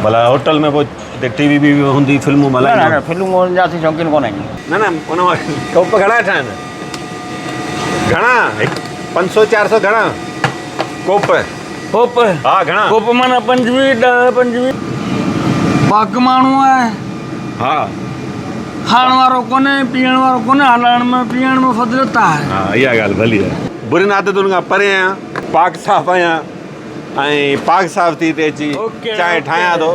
भला होटल में पोइ टीवी बि हूंदी फिल्मूं भला न फिल्मूं जाती शौक़ीन कोन आहियूं। न न उन कोप घणा ठाहिनि घणा 500-400 घणा कोप कोप हा घणा कोप माना 25 बाक़ी माण्हू आहे हा खाइण वारो कोन्हे पीअण वारो कोन्हे हलण में पीअण में फज़िलत आहे। हा इहा ॻाल्हि भली आहे बुरियुनि आदतुनि खां परे आहियां पाक साफ़ आहियां ऐं पाक साफ़ थी ते अची चांहि ठाहियां थो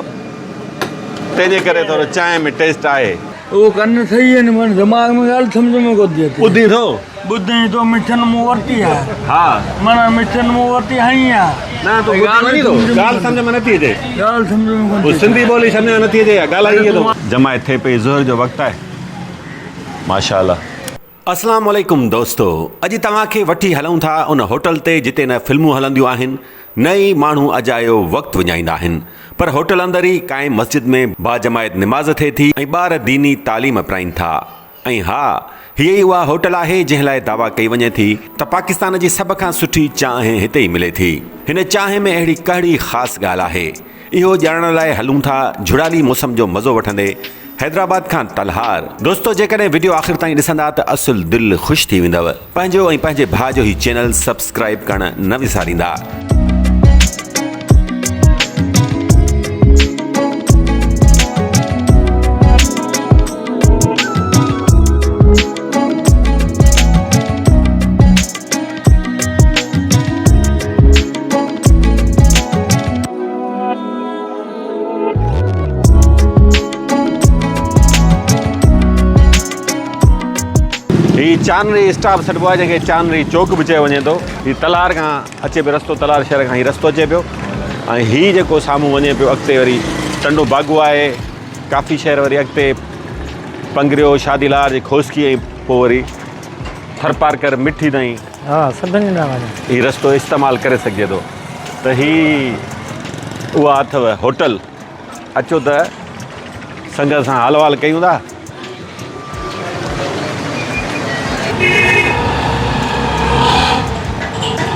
तंहिंजे करे थोरो चांहि में टेस्ट आहे उहो कनि सही आहिनि माना दिमाग़ में ॻाल्हि सम्झ में कोन थी अचे। ॿुधी थो ॿुधी थो मिठनि मूं वरिती आहे हा माना मिठनि मूं वरिती हई आहे न तूं ॻाल्हि सम्झ में नथी अचे ॻाल्हि सम्झ में कोन पोइ सिंधी ॿोली सम्झ में नथी अचे ॻाल्हाइए थो जमायत थिए पई ज़ोहर जो वक़्तु आहे माशाअल्लाह। अस्सलाम वालेकुम दोस्तो अॼु तव्हांखे वठी हलूं था उन होटल ते जिते न फिल्मूं हलंदियूं आहिनि न ई माण्हू अजायो वक़्तु विञाईंदा आहिनि पर होटल अंदरि ई कांई मस्जिद में बाजमायत निमाज़ थिए थी ऐं ॿार दीनी तालीम पढ़ाइनि था। ऐं हा हीअ ई उहा होटल आहे जंहिं लाइ दावा कई वञे थी त पाकिस्तान जी सभ खां सुठी चांहि हिते ई मिले थी। हिन चांहि में अहिड़ी कहिड़ी ख़ासि ॻाल्हि आहे इहो ॼाणण लाइ हलूं था झुड़ाली मौसम जो मज़ो वठंदे हैदराबाद खां तलहार। दोस्तो जेकॾहिं वीडियो आख़िर ताईं ॾिसंदा त असुल दिलि ख़ुशि थी वेंदव। पंहिंजो ऐं पंहिंजे भाउ जो ही चैनल सब्सक्राइब करणु न विसारींदा। ही चांदनी स्टॉप सॾिबो आहे जंहिंखे चांदनी चौक बि चयो वञे थो। हीउ तलार खां अचे पियो रस्तो तलार शहर खां हीउ रस्तो अचे पियो ऐं हीउ जेको साम्हूं वञे पियो अॻिते वरी टंडो बागू आहे काफ़ी शहर वरी अॻिते पंगरियो शादीलार जी खोसकी ऐं पोइ वरी थरपारकर मिठी ताईं हा सभिनी हीउ रस्तो इस्तेमालु करे सघिजे थो। त हीउ उहा अथव होटल अचो त संगत सां हाल वाल कयूं था।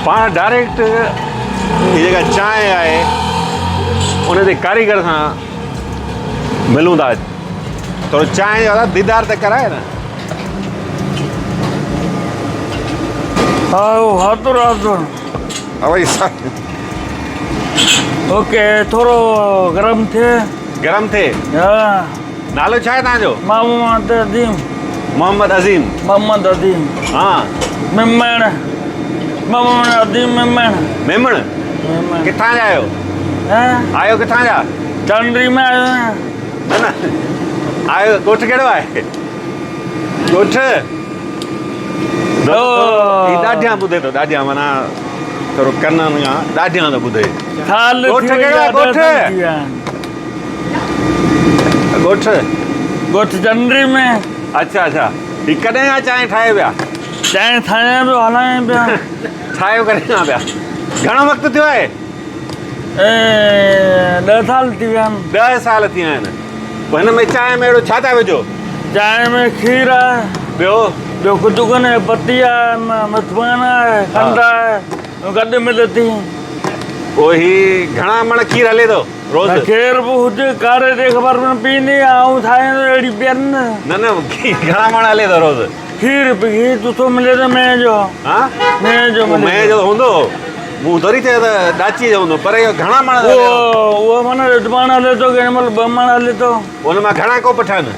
पाण डायरेक्ट हीअ जेका चांहि आहे उन ते कारीगर सां मिलूं था थोरो चांहि जो दीदार त कराए न। हा हाथुर हाथुर वरी ओके थोरो गरम थिए हा नालो छा आहे तव्हांजो? मोहम्मद अज़ीम हा मेमण किथां जा आहियो? आयो किथां जा? चांडरी में आयो न न आयो ॻोठ कहिड़ो आहे? ॻोठ ॾाढियां ॿुधे थो ॾाढियां माना थोरो कननि खां ॾाढियां थो ॿुधे। ॻोठ कहिड़ो आहे? ॻोठ चांडरी में। अच्छा अच्छा ही कॾहिं खां चांहि ठाहे पिया? चांहि ठाहियां पियो हलायां पिया। ठाहियो कॾहिं खां पिया? घणो वक़्तु थियो आहे? 10 साल थी विया आहिनि। 10 साल थी विया आहिनि। पोइ हिन में चांहि में अहिड़ो छा था विझो? चांहि में खीर आहे ॿियो कुझु कोन्हे पती आहे मथुआन आहे खंडु आहे गॾु मिले थी। पोइ ही घणा मण खीर हले थो रोज़? खीर बि हुजे कारे ते ख़बर न पवंदी ऐं ठाहियां अहिड़ी पियनि न घणा मण हले थो रोज़? खीर सुठो मिले थो मेह जो। हा मेह जो हूंदो मूं थोरी चयो त ॾाची जो हूंदो पर इहो घणा मण उहो माना 1 मण हले थो कंहिं महिल 2 मण हले थो। उन मां घणा कोप ठहनि?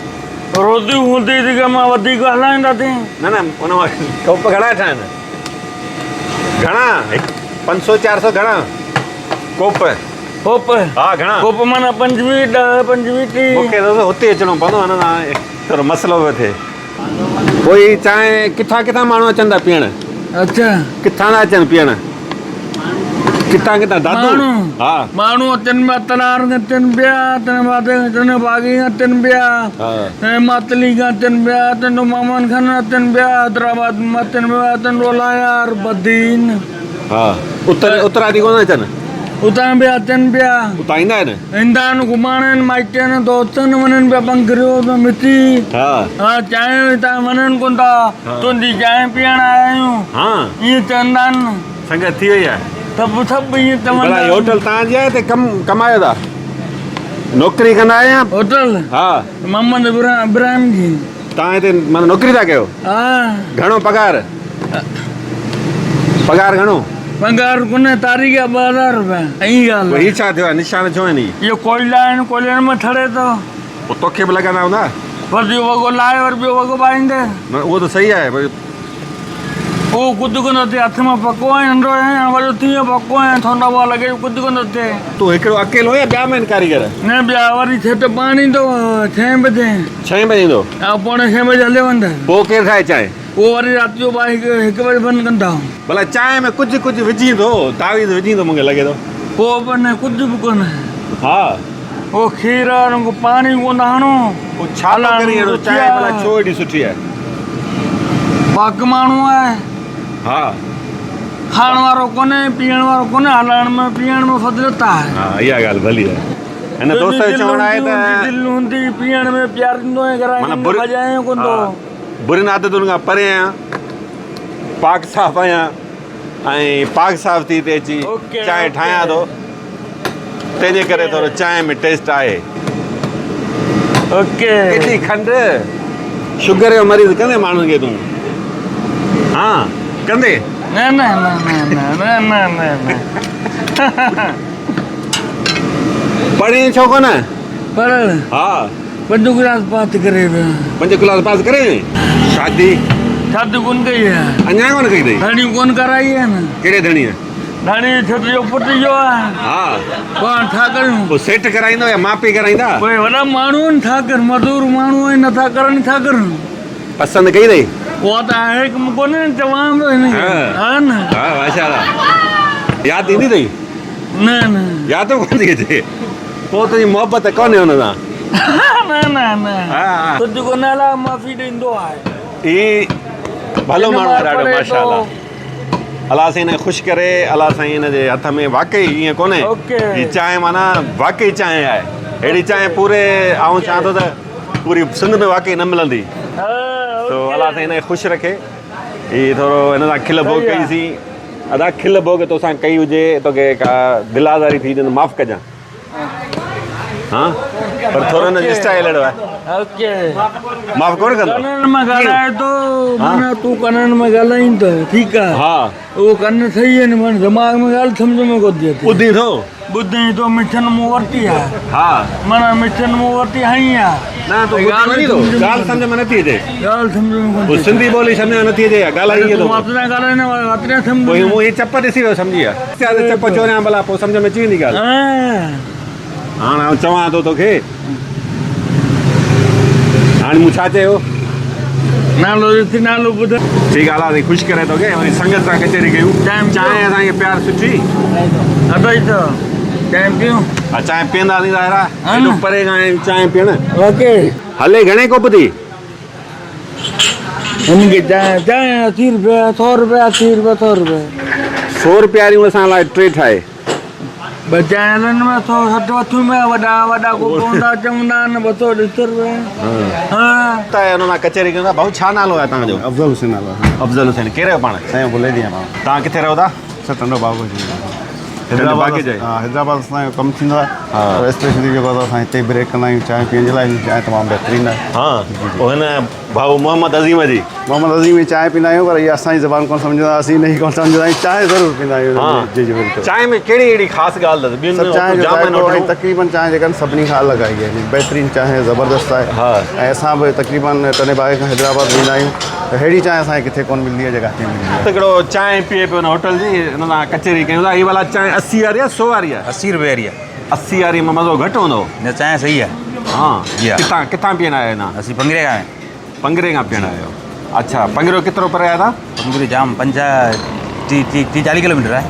रोटी हूंदी त मां वधीक हलाईंदासीं। न उन मां कोप घणा ठहनि? घणा 500-400 घणा कोप? हा घणा कोप माना 25 30। मूंखे हुते अचिणो पवंदो न थोरो मसइलो पियो थिए। पोइ चांहि किथां माण्हू अचनि था पीअण? अच्छा किथां था अचनि पीअण? किथां दादू? हा माण्हू अचनि पिया तलार खां अचनि पिया बागी खां अचनि पिया मातली खां अचनि पिया मामन खां अचनि पिया हैदराबाद मां अचनि पिया टंडो लायार बदीन। हा उत्तरादी कोन अचनि? उतां बि अचनि पिया। उतां ईंदा आहिनि? ईंदा आहिनि घुमण माइटनि दोस्तनि वञनि पिया पंगरियो मिठी हा चांहि हितां वञनि कोन था तुंहिंजी चांहि पीअण आया आहियूं ईअं चवंदा आहिनि। संगत थी वई आहे सभु ईअं चवंदा। होटल तव्हांजी आहे हिते कमायो था? नौकिरी कंदा आहियो या? होटल हा मोहम्मद इब्राहिम जी। तव्हां हिते माना नौकिरी था कयो? हा घणो पगार? पगार घणो? पगार कोन्हे, तारीख़ 2000 रुपया। ऐं ॻाल्हि हीअ छा थियो आहे? निशान छो आहिनि हीअ? इहो कोयला आहिनि, कोयलनि में ठरे थो। पोइ तोखे बि लॻंदा हूंदा? वरी वॻो लाहे वरी ॿियो वॻो पाईंदे। न उहो त सही आहे भई। उहो कुझु कोन थो थिए, हथ में पको आहे, नंढो आहे, वरी तीअं पको आहे, थोड़ा हुआ लॻे कुझु कोन थो थिए। तूं हिकिड़ो अकेलो या ॿिया आहिनि कारीगर? न ॿिया वरी थिए त पाणी ईंदो 6 बजे 6 बजे ईंदो? ऐं पौणे 6 बजे हले वञे। पोइ केरु ठाहे चांहि? पोइ वरी राति जो 1 बजे बंदि कंदा। भला चांहि में कुझु विझी थो, तावीज़ विझी थो, मूंखे लॻे थो। पोइ बि न कुझु बि कोन्हे। हा उहो खीर को पाणी कोन हणो। पोइ छा थो करे अहिड़ो? चांहि भला छो एॾी सुठी आहे? पाक माण्हू आहे, हा खाइण वारो कोन्हे, पीअण वारो कोन्हे, हलाइण में पीअण में फज़िलत आहे। हा इहा ॻाल्हि भली आहे। हिन दोस्त जो चवणु आहे त दिलि हूंदी पीअण में प्यार ॾींदो आहे, माना बजाए कोन थो। बुरिन आदतुनि खां परे आहियां, पाक साफ़ आहियां ऐं पाक साफ़ थी ते अची चांहि ठाहियां थो, तंहिंजे करे थोरो चांहि में टेस्ट आहे। ओके एॾी खंडु शुगर जो मरीज़ कंदे माण्हुनि खे तूं? हा कंदे? न न न न न न न न पढ़ी छो कोन? पर हा 5 क्लास पास करे वियो। 5 क्लास पास करे? शादी शादी कोन कई आहे, अञा कोन कई अथई? धणी कोन कराई आहे न। कहिड़े धणीअ? धणी छोट जो पुट जो आहे। हा पाण छा कयूं? पोइ सेठ कराईंदो या माउ पीउ कराईंदा? कोई वॾा माण्हू आहिनि, छा कर, मज़दूर माण्हू आहिनि, नथा करनि, छा करनि? पसंदि कई अथई? उहा त आहे कोन्हे, चवां थो हिनखे। हा न हा माशाल्लाह। यादि ईंदी अथई? न न यादि कोन थी अचे? पोइ तुंहिंजी मोहबत कोन्हे हुन सां? न न न हा कुझु कोन, अलाह माफ़ी ॾींदो आहे। ही भलो माण्हू आहे ॾाढो माशाल्लाह। अलाह साईं हिन ख़ुशि करे, अलाह साईं हिन जे हथ में वाक़ई ईअं कोन्हे ही चांहि माना वाक़ई चांहि आहे। अहिड़ी चांहि पूरे आउं चाहियां थो त पूरी सिंध में वाक़ई न मिलंदी। तो अलाह साईं हिन खे ख़ुशि रखे। हीअ थोरो हिन सां खिल भोग कईसीं, अदा खिल भोग तोसां कई हुजे, तोखे का दिलाज़ारी थी हुजे त माफ़ु कजां। हा पर थोरो हिन जो स्टाइल अहिड़ो आहे, ओके माफ़ु कोन कंदो? कननि में ॻाल्हाए थो, माना तूं कननि में ॻाल्हाईं त ठीकु आहे। हा उहो कन सही आहिनि, माना दिमाग़ में ॻाल्हि सम्झ में कोन थी अचे। ॿुधी थो? ॿुधाई थो, मिठनि मूं वरिती आहे, हा माना मिठनि मूं वरिती हई आहे। न तूं ॻाल्हि सम्झ में नथी अचे? ॻाल्हि सम्झ में कोन पोइ थी सिंधी ॿोली सम्झ में नथी अचे? ॻाल्हाई थो ॻाल्हाइण वारा सम्झ पोइ मूं हीअ चप ॾिसी वियो, सम्झी विया? चप चोरियां भला पोइ सम्झ में अची वेंदी ॻाल्हि। हाणे आउं चवां थो तोखे, हाणे मूं छा चयो? नालो ॾिसी नालो ॿुध। ठीकु आहे, अलाह ख़ुशि करे तोखे। वरी संगत सां कचहरी कयूं। चांहि असांखे प्यार सुठी अथई त टाइम पियूं। हा चांहि पीअंदासीं ज़ाहिरा, हेॾो परे खां आया चांहि पीअण। ओके हले घणे कोप थी? हिनखे चांहि 80 रुपया, 100 रुपया, 80 रुपया, 100 रुपया। 100 रुपया वारियूं असां लाइ 3 ठाहे। ॿ चांहि हलनि में 160 वठूं में, वॾा वॾा कोप हूंदा, चवंदा आहिनि 250 रुपया। हा त हुन मां कचहरी कयूं था। भाऊ छा नालो आहे तव्हांजो? अफ़ज़ल हुसैन नालो आहे। अफ़ज़ल हुसैन। कहिड़े पाण? साईं बुले ॾींहुं मां तव्हां किथे रहो था? टंडो बाबू जी हैदराबाद जे? हा हैदराबाद असांजो कमु थींदो आहे। हा। स्पेशली जेको आहे असां हिते ब्रेक कंदा आहियूं चांहि पीअण जे लाइ। चांहि तमामु बहितरीनु आहे। हा पोइ हिन भाऊ मोहम्मद अज़ीम जी मोहम्मद अज़ीम जी चांहि पीअंदा आहियूं, पर इहा असांजी ज़बान कोन सम्झंदा, असीं हिन कोन सम्झंदा आहियूं। चांहि ज़रूरु पीअंदा आहियूं। जी जी बिल्कुलु। चांहि में कहिड़ी अहिड़ी ख़ासि ॻाल्हि अथसि? सभु चांहि जो ज़ाइक़ो ऐं तक़रीबन चांहि जेका आहिनि सभिनी खां अलॻि आई आहे। बहितरीनु चांहि ज़बरदस्त आहे। हा। ऐं असां बि तक़रीबन टने बागे खां हैदराबाद वेंदा आहियूं, त अहिड़ी चांहि असांखे किथे कोन मिलंदी आहे जेका हिते मिलंदी आहे। हिकिड़ो चांहि पीए पियो हिन होटल जी, हिन सां कचहरी कयूं था। हीअ वाला चांहि 80 वारी आहे 100 वारी आहे? 80 रुपये वारी आहे। 80 वारी में मज़ो घटि हूंदो? न चांहि सही आहे। हा जी हा। किथां पीअण आया आहिनि? असीं पंगरे खां पंगरे खां पीअण आयो? अच्छा पंगरो केतिरो परे आया था? पंगरी जाम 30-40 किलोमीटर आहे।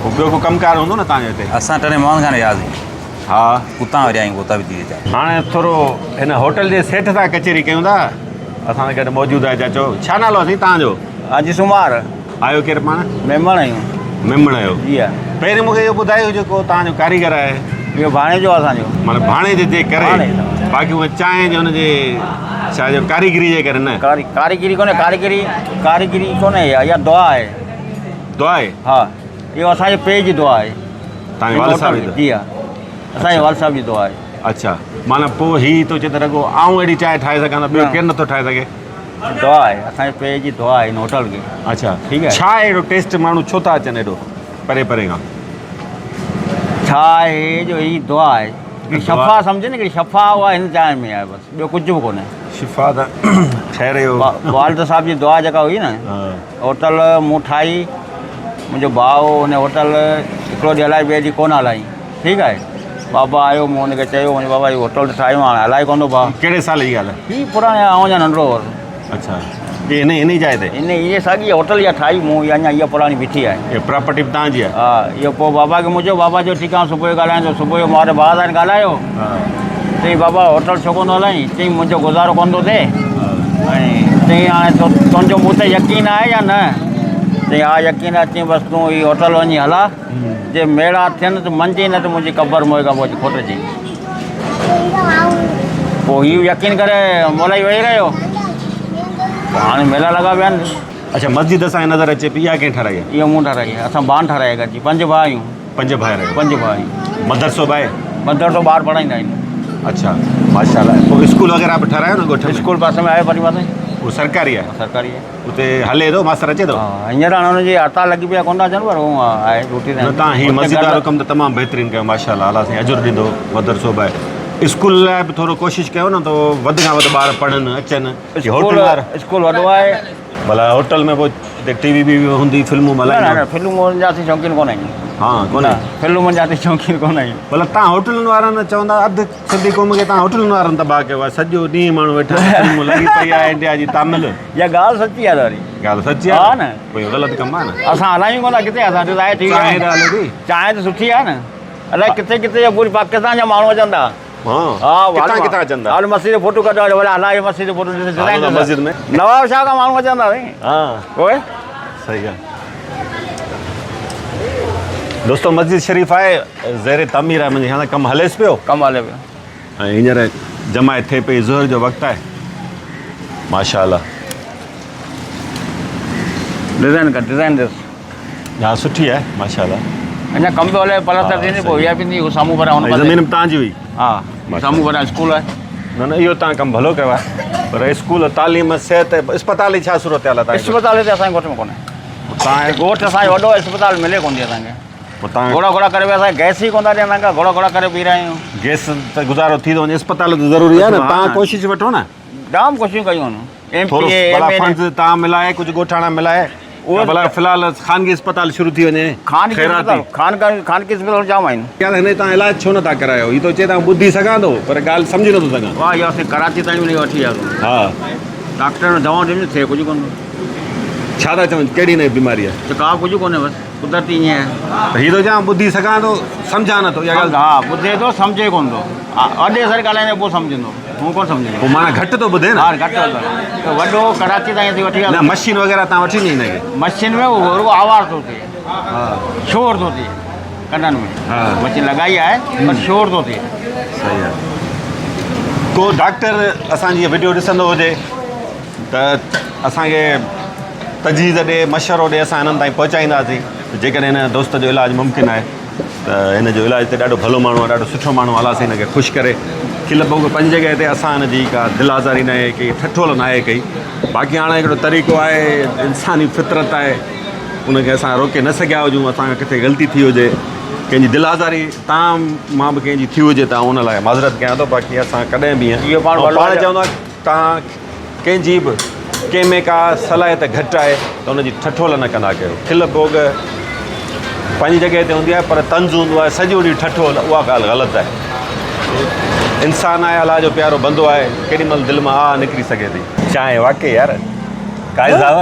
पोइ ॿियो को कमकार हूंदो न तव्हांजे हिते? असां टने मोहन खां वियासीं, हा उतां वरी आहियूं, उतां बि थी चांहि। हाणे थोरो हिन होटल जे सेठ सां कचहरी कयूं था। असां सां गॾु मौजूदु आहे चाचो। छा नालो अथई तव्हांजो? अॼु सूमर आयो केरु पाण? महिमान आहियूं। मेमण आयो? जी हा। पहिरीं मूंखे इहो ॿुधायो जेको तव्हांजो कारीगर आहे, इहो भाणे जो आहे असांजो। माना भाणे जे करे? भाणे। बाक़ी उहा चांहि जो हुनजे छा जो कारीगरी जे करे न? कारीगिरी कोन्हे, कारीगिरी कोन्हे, इहा दुआ आहे। दुआ आहे? हा इहो असांजे पे जी दुआ आहे। तव्हांजे वाल साहिब जी? जी हा, असांजे वाल साहिब जी दुआ आहे। अच्छा माना पोइ ही तो चए त रखो आऊं अहिड़ी चांहि ठाहे सघां त ॿियो केरु नथो ठाहे सघे दुआ आहे असांजे पे जी दुआ आहे हिन होटल खे अच्छा ठीकु आहे। छा आहे अहिड़ो टेस्ट माण्हू छो था अचनि एॾो परे परे खां छा आहे जो ही दुआ आहे हिकिड़ी दुआ? शफ़ा सम्झे न हिकिड़ी शफ़ा उहा हिन चांहि में आहे बसि ॿियो कुझु बि कोन्हे। शिफ़ा त ठहिरे हो वालिद साहिब जी दुआ जेका हुई न होटल मूं ठाही मुंहिंजो भाउ हुन होटल हिकिड़ो ॾींहुं हलाई ॿिए ॾींहुं कोन हलाई ठीकु आहे। बाबा आयो मूं हुनखे चयो मुंहिंजो बाबा इहो होटल ठाहियो हाणे हलाई कोन थो भाउ कहिड़े साल जी ॻाल्हि आहे ही पुराणे आऊं अञा नंढड़ो हुअसि अच्छा ये इन जाइ ते इन इहे साॻी होटल इहा ठाही मूं इहा अञा इहा पुराणी बीठी आहे। ये प्रॉपर्टी बि तव्हांजी आहे हा इहो पोइ बाबा खे मुंहिंजो बाबा जो ठीकु आहे सुबुह जो ॻाल्हाईंदो सुबुह जो मां वटि भाउ सां ॻाल्हायो चई बाबा होटल छो कोन थो हलाई चई मुंहिंजो गुज़ारो कोन थो थिए ऐं चई हाणे तुंहिंजो मूं ते यकीन आहे या न चई हा यकीन आहे चई बसि तूं हीअ होटल वञी हला जे मेड़ा थियनि त मंझि न त मुंहिंजी क़बर मोए खां पोइ खोट चई पोइ हीउ यकीन करे मोलाई वेही रहियो हाणे मेला लॻा पिया आहिनि। अच्छा मस्जिद असांखे नज़र अचे पई इहा कंहिं ठाराई आहे इहो मूं ठाराई आहे असां बान ठाराई आहे गॾिजी 5 भाउ आहियूं 5 भाइर आहियो 5 भाउ आहियूं मदरसो बि आहे मदरसो ॿार पढ़ाईंदा आहिनि। अच्छा माशाल्लाह पोइ स्कूल वग़ैरह बि ठारायो न ॻोठ में स्कूल पासे में आहे परी पासे उहो सरकारी आहे सरकारी आहे। उते हले थो मास्तर अचे थो हा हींअर हाणे हुनजी हड़ताल लॻी पई आहे कोन था अचनि पर हू आहे रोटी न तव्हां ही मस्जिद वारो कमु त तमामु बहितरीनु कयो माशाल्लाह अलाह साईं अजुर ॾींदो मदरसो बि आहे स्कूल लाइ बि थोरो कोशिशि कयो न त वधि खां वधि ॿार पढ़नि अचनि होटल वारा स्कूल वॾो आहे भला होटल में पोइ हिते टीवी बि हूंदी फिल्मूं न मल्हाईंदा फिल्मुनि जा शौक़ीन कोन आहियूं हा कोन्हे फिल्मुनि जा शौक़ीन कोन आहियूं। भला तव्हां होटलुनि वारनि चवंदा अधु सिंधी क़ौम खे तव्हां होटलुनि वारनि तबाह कयो आहे सॼो ॾींहुं माण्हू वेठा फिल्मूं लॻी पई आहे इंडिया जी तामिल इहा ॻाल्हि सची आहे ॾाढी ॻाल्हि सची हा आहे न कोई ग़लति कमु आहे न असां हलायूं कोन था किथे असां चांहि थी चांहि त हले थी चांहि त सुठी आहे न अलाए किथे किथे जा पूरी पाकिस्तान जा माण्हू अचनि था किथां किथां अचनि था हाणे मस्जिद जो फोटो कढायो भला हलायो मस्जिद जो फोटो ॾिसो मस्जिद में नवाब शाह खां माण्हू अचनि था साईं हा पोइ सही आहे दोस्तो मस्जिद शरीफ़ आहे ज़ेर तामीर आहे मुंहिंजे ख़्याल कमु हलेसि पियो कमु हले पियो ऐं हींअर जमायत थिए पई ज़ोहर जो वक़्तु आहे माशाल्लाह डिज़ाइन कर डिज़ाइन ॾिस हा सुठी आहे माशाल्लाह अञा कमु पियो हले पलस्तर थींदी पोइ इहा पींदी हू साम्हूं भरिया हुन ज़मीन बि तव्हांजी हुई हा साम्हूं भरिया स्कूल आहे न न इहो तव्हां कमु भलो कयो आहे पर स्कूल तालीम सिहत इस्पताल जी छा सूरत हाल आहे तव्हांखे इस्पताल हिते असांजे ॻोठ में कोन्हे तव्हां ॻोठ असांजो वॾो इस्पताल मिले कोन थी असांखे तव्हां घोड़ा घोड़ा करे असांखे गैस ई कोन था ॾियनि असांखे घोड़ा घोड़ा करे पी रहिया आहियूं गैस त गुज़ारो थी थो वञे इस्पताल त ज़रूरी आहे न तव्हां कोशिशि वठो न जाम कोशिशूं कयूं आहिनि थोरो भला फंड्स तव्हां मिलाए कुझु ॻोठाणा मिलाए उहो भला फ़िलहालु ख़ानगी इस्पताल शुरू थी वञे खानगी इस्पताल जाम आहिनि यार हिन तव्हां इलाजु छो नथा करायो हीअ थो चए तव्हां ॿुधी सघां थो पर ॻाल्हि सम्झी नथो सघां वाह इहो असीं कराची ताईं वञी वठी वियासीं हा डॉक्टर ने दवाऊं ॾिनी थिए कुझु कोन छा था चवनि कहिड़ी नई बीमारी आहे त का कुझु कोन्हे बसि कुदरती ईअं आहे त हीअ थो चवां ॿुधी सघां थो सम्झां नथो इहा ॻाल्हि हा ॿुधे थो सम्झे कोन थो अॾे सर ॻाल्हाईंदे पोइ सम्झंदो हू कोन सम्झंदो पोइ माना घटि थो ॿुधे न हा घटि त वॾो कराची ताईं असीं वठी न वियासीं मशीन वग़ैरह तव्हां वठी ॾी हिनखे मशीन में उहो रुगो आवाज़ थो थिए हा शोर थो थिए कननि में हा मशीन लॻाई आहे पर शोर थो थिए सही आहे को डॉक्टर असांजी वीडियो ॾिसंदो हुजे त असांखे तजवीज़ ॾे मशवरो ॾे असां हिननि ताईं पहुचाईंदासीं जेकॾहिं हिन दोस्त जो इलाजु मुमकिन आहे त हिन जो इलाजु त ॾाढो भलो माण्हू आहे ॾाढो सुठो माण्हू आहे अलाह साईं हिनखे ख़ुशि करे खिल पोइ पंज जॻह ते असां हिनजी का दिलि आज़ारी न आहे कई ठठोल न आहे कई बाक़ी हाणे हिकिड़ो तरीक़ो आहे इंसानी फितरत आहे उनखे असां रोके न सघिया हुजूं असांखां किथे ग़लती थी हुजे कंहिंजी दिलि आज़ारी तव्हां मां बि कंहिंजी थी हुजे त उन लाइ माज़रत कयां थो बाक़ी असां कॾहिं बि इहो पाण पाण चवंदो आहे तव्हां कंहिंजी बि कंहिंमें का सलाहियत घटि आहे त हुनजी ठठोल न कंदा कयो खिल भोग पंहिंजी जॻह ते हूंदी आहे पर तंज़ हूंदो आहे सॼो ॾींहुं ठठोल उहा ॻाल्हि ग़लति आहे इंसानु आहे अलाह जो प्यारो बंदो आहे केॾीमहिल दिलि मां आ निकिरी सघे थी चांहि वाक़ई यार काई साहब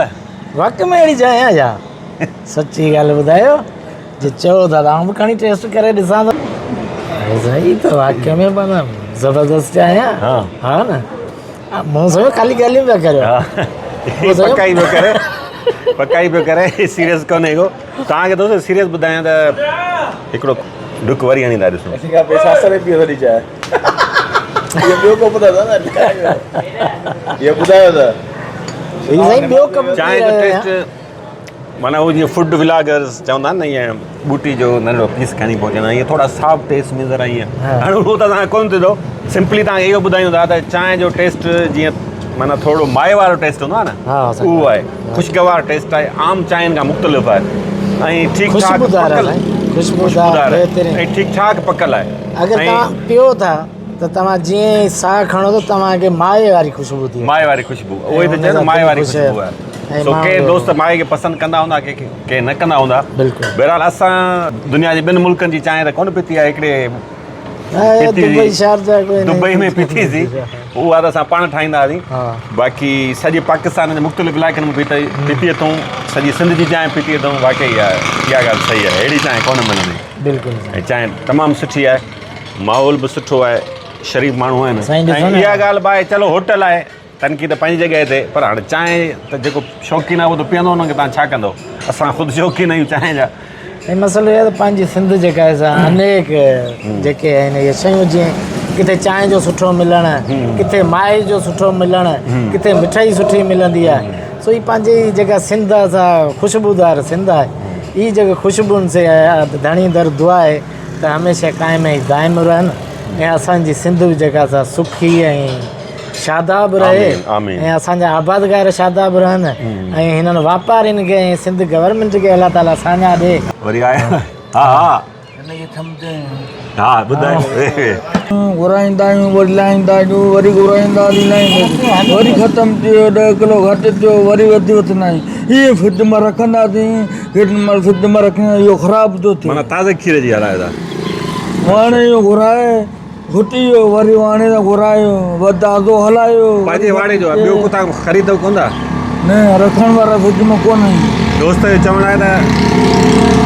वाक़ई में अहिड़ी चांहि आहे छा सची ॻाल्हि ॿुधायो जे चओ था त आउं बि खणी टेस्ट करे ॾिसां थो साईं त वाक़ई में माना ज़बरदस्त चांहि आहे हा न मूं सम्झो ख़ाली ॻाल्हियूं पिया करियो पकाई पियो करे पकाई पियो करे सीरियस कोन्हे को तव्हांखे दोस्त सीरियस ॿुधायां त हिकिड़ो डुक वरी हणींदा ॾिसो साईं ॿियो कमु चांहि जो टेस्ट माना वो जीअं फूड व्लॉगर्स चवंदा आहिनि न ईअं बूटी जो नंढो पीस खणी पहुचंदा ईअं थोरा सॉफ्ट टेस्ट मिलंदा ईअं हाणे उहो त तव्हांखे कोन थींदो सिंपली तव्हांखे इहो ॿुधायूं था त चांहि जो टेस्ट जीअं माना थोरो माए वारो टेस्ट हूंदो आहे न हा, सही उहो आहे ख़ुशगवार टेस्ट आहे आम चांहियुनि खां मुख़्तलिफ़ आहे ऐं ठीकु ठाक खुशबूदार पकल आहे खुशबूदार ऐं ठीकु ठाक पकल आहे अगरि ऐं तव्हां पियो था त तव्हां जीअं ई साह खणो त तव्हांखे माए वारी खुशबू थी माए वारी खुशबू उहो ई त चए न माए वारी खुशबू आहे ऐं सो के माण्हू- दोस्त माए खे पसंदि कंदा हूंदा के न कंदा हूंदा बिल्कुलु बहरहाल असां दुनिया जे ॿिनि मुल्कनि जी चांहि त कोन पीती आहे हिकिड़े पीती हुई। दुबई शारजा कोई दुबई में पीतीसीं उहा त असां पाण ठाहींदा हुआसीं हा बाक़ी सॼे पाकिस्तान जे मुख़्तलिफ़ इलाइक़नि में पीती अथऊं सॼी सिंध जी चांहि पीती अथऊं वाक़ई इहा ॻाल्हि सही आहे अहिड़ी चांहि कोन मिलंदी बिल्कुलु ऐं चांहि तमामु सुठी आहे माहौल बि सुठो आहे शरीफ़ माण्हू आहिनि साईं ॾिसो ऐं न। इहा ॻाल्हि बि आहे चलो होटल आहे तनकी त पंहिंजी जॻह ते पर हाणे चांहि त जेको शौक़ीन आहे उहो त पीअंदो हुनखे तव्हां छा कंदो असां ख़ुदि शौक़ीन आहियूं चांहि जा ऐं मसइलो इहो आहे त पंहिंजी सिंध जेका आहे सा अनेक जेके आहिनि इहे शयूं जीअं किथे चांहि जो सुठो मिलणु किथे माए जो सुठो मिलणु किथे मिठाई सुठी मिलंदी आहे सो ही पंहिंजी जेका सिंध आहे सा ख़ुशबूदार सिंध आहे ही जेके ख़ुशबुनि से धणी दर दुआ आहे त हमेशह क़ाइम ऐं दाइम रहनि ऐं असांजी सिंध बि जेका सा सुखी ऐं शादाब रहे आमीन, आमीन। ऐं असांजा आबादगार शादाब रहनि ऐं हिननि वापारियुनि खे ऐं सिंध गवर्नमेंट खे अलाह ताला साञा ॾे वरी आया हा हा हिनखे सम्झे हा ॿुधायो घुराईंदा आहियूं वरी लाहींदा आहियूं वरी घुराईंदा वरी लाहींदा वरी ख़तमु थी वियो 10 किलो घटि थियो वरी वधी वठंदा आहियूं इहे फ्रिज में रखंदासीं फ्रिज में रखंदा इहो ख़राबु थो थिए माना ताज़े खीर जी हलायो था हाणे इहो घुराए घुटी वियो वरी हाणे त घुरायो वधारो हलायो पंहिंजे वाड़े जो आहे ॿियो किथां ख़रीदो कोन था न रखण वारा फ्रिज में कोन आहिनि दोस्त जो चवणु आहे त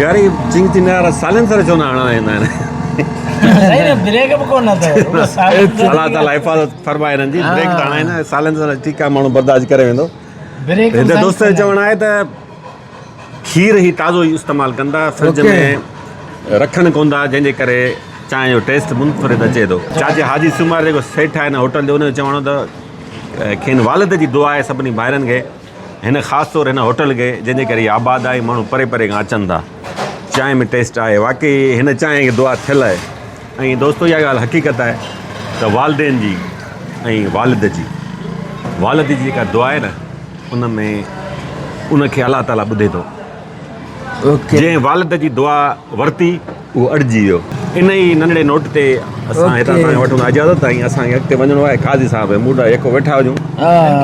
यार ही चिंग चिंग वारा साइलेंसर छो न हणाईंदा आहिनि ब्रेक बि कोन अथव अलाह ताला हिफ़ाज़त फरमाए हिननि जी ब्रेक त हणाईंदा साइलेंसर ठीकु आहे माण्हू बर्दाश्त करे वेंदो ब्रेक हिते दोस्त जो चवणु आहे त खीर ई ताज़ो ई इस्तेमालु कंदा फ्रिज में रखनि कोन था जंहिंजे करे चांहि जो टेस्ट मुनफ़रिद अचे थो चाचे हाजी सुमार जेको सेठ आहे न होटल जो हुनजो चवणो त खेनि वालिद जी दुआ आहे सभिनी ॿाहिरनि खे हिन ख़ासि तौरु हिन होटल खे जंहिंजे करे इहा आबाद आहे माण्हू परे परे खां अचनि था चांहि में टेस्ट आहे वाक़ई हिन चांहि खे दुआ थियल आहे ऐं दोस्तो इहा ॻाल्हि हक़ीक़त आहे त वालदेन जी ऐं वालिद जी जेका दुआ आहे न उन में उनखे अलाह ताला ॿुधे थो जंहिं वालिद जी दुआ वरिती उहो अड़िजी वियो इन ई नंढड़े नोट ते असां हितां तव्हांखे वठूं था इजाज़त ऐं असांखे अॻिते वञिणो आहे काज़ी साहिब मूड यको वेठा हुजूं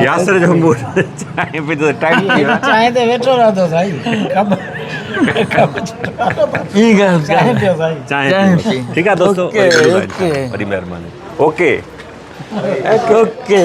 यासिर जो मूड चांहि पीतो टाइम थी वियो आहे। चांहि ते वेठो रहंदो साईं ई ॻाल्हि चांहि पियो साईं चांहि ठीकु आहे दोस्तो ओके, वरी ओके। वरी महिरबानी ओके ओके